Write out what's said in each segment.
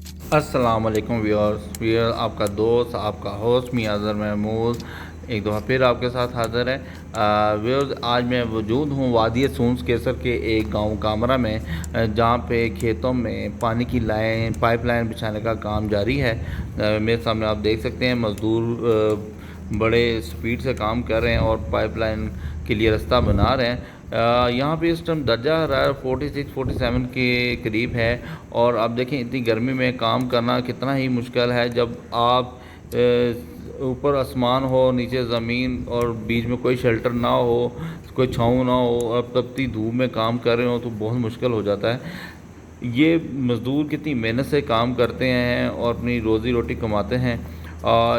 अस्सलाम वालेकुम व्यूअर्स, आपका दोस्त आपका होस्ट मियां अज़हर महमूद एक दफ़ा फिर आपके साथ हाज़िर है। व्यूअर्स, आज मैं मौजूद हूँ वादी सूंस केसर के एक गांव कामरा में, जहां पे खेतों में पानी की पाइपलाइन बिछाने का काम जारी है। मेरे सामने आप देख सकते हैं मज़दूर बड़े स्पीड से काम कर रहे हैं और पाइपलाइन के लिए रास्ता बना रहे हैं। यहाँ पे इस टाइम दर्जा हरारत 46-47 के करीब है। और आप देखें इतनी गर्मी में काम करना कितना ही मुश्किल है, जब आप ऊपर आसमान हो, नीचे ज़मीन और बीच में कोई शेल्टर ना हो, कोई छाँव ना हो, और तपती धूप में काम कर रहे हो तो बहुत मुश्किल हो जाता है। ये मज़दूर कितनी मेहनत से काम करते हैं और अपनी रोज़ी रोटी कमाते हैं।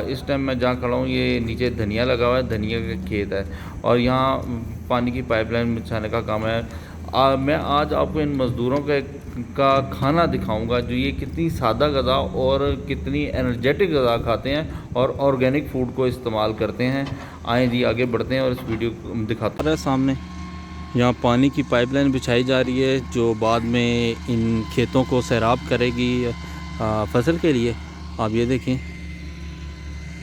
इस टाइम मैं जहाँ खड़ा हूँ ये नीचे धनिया लगा हुआ है, धनिया का खेत है और यहाँ पानी की पाइपलाइन बिछाने का काम है। मैं आज आपको इन मज़दूरों का खाना दिखाऊंगा, जो ये कितनी सादा ग़िज़ा और कितनी एनर्जेटिक ग़िज़ा खाते हैं और ऑर्गेनिक फ़ूड को इस्तेमाल करते हैं। आए जी आगे बढ़ते हैं और इस वीडियो को दिखाते हैं। सामने यहाँ पानी की पाइपलाइन बिछाई जा रही है, जो बाद में इन खेतों को सैराब करेगी फसल के लिए। आप ये देखें,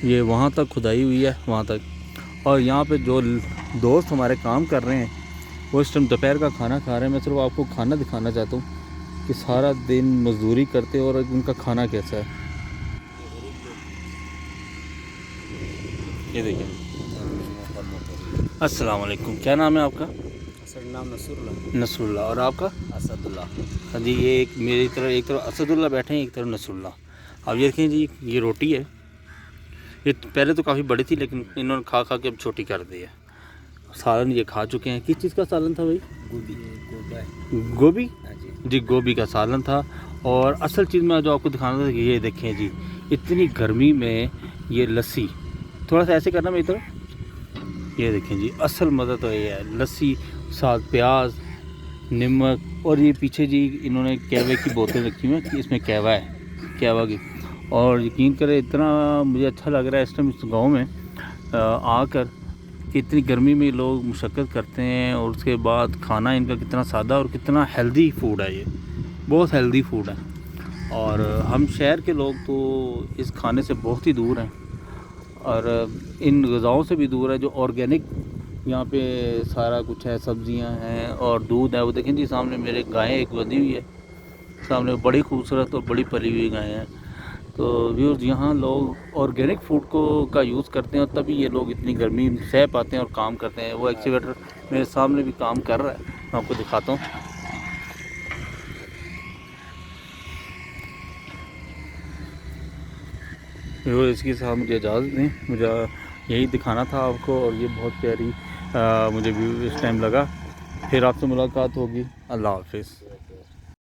ये वहाँ तक खुदाई हुई है, वहाँ तक। और यहाँ पे जो दोस्त हमारे काम कर रहे हैं वो इस टाइम दोपहर का खाना खा रहे हैं। मैं सिर्फ आपको खाना दिखाना चाहता हूँ कि सारा दिन मजदूरी करते और उनका खाना कैसा है। ये देखिए। अस्सलाम वालेकुम, क्या नाम है आपका? सर नाम नसरुल्लाह। नसरुल्लाह। और आपका? असदुल्ला। हाँ जी, ये एक मेरी तरफ एक तरफ असदुल्ला बैठे हैं, एक तरफ नसरुल्लाह। अब ये देखें जी, ये रोटी है। ये पहले तो काफ़ी बड़ी थी लेकिन इन्होंने खा खा के अब छोटी कर दी है। सालन ये खा चुके हैं। किस चीज़ का सालन था भाई? गोभी। जी, गोभी का सालन था। और असल चीज़ में जो आपको दिखाना था, ये देखें जी, इतनी गर्मी में ये लस्सी, थोड़ा सा ऐसे करना मेरी तरफ, ये देखें जी, असल मज़ा तो ये है। लस्सी, साथ प्याज, नमक, और ये पीछे जी इन्होंने कहवे की बोतल रखी हुई है कि इसमें कहवा है, कहवा की। और यकीन करें इतना मुझे अच्छा लग रहा है इस टाइम इस गाँव में आकर कि इतनी गर्मी में लोग मुशक्क़त करते हैं, और उसके बाद खाना इनका कितना सादा और कितना हेल्दी फूड है। ये बहुत हेल्दी फूड है और हम शहर के लोग तो इस खाने से बहुत ही दूर हैं और इन ग़िज़ाओं से भी दूर है जो ऑर्गेनिक यहाँ पे सारा कुछ है। सब्जियां हैं और दूध है। वो देखें जी, सामने मेरे गायें एक बंधी हुई है, सामने बड़ी खूबसूरत और बड़ी पली हुई गायें हैं। तो व्यूअर्स, यहाँ लोग ऑर्गेनिक फूड का यूज़ करते हैं और तभी ये लोग इतनी गर्मी सह पाते हैं और काम करते हैं। वो एक्सीवेटर मेरे सामने भी काम कर रहा है, मैं आपको दिखाता हूँ। व्यूअर्स, इसके साथ मुझे इजाज़त दें, मुझे यही दिखाना था आपको और ये बहुत प्यारी मुझे व्यू इस टाइम लगा। फिर आपसे मुलाकात होगी। अल्लाह हाफिज़।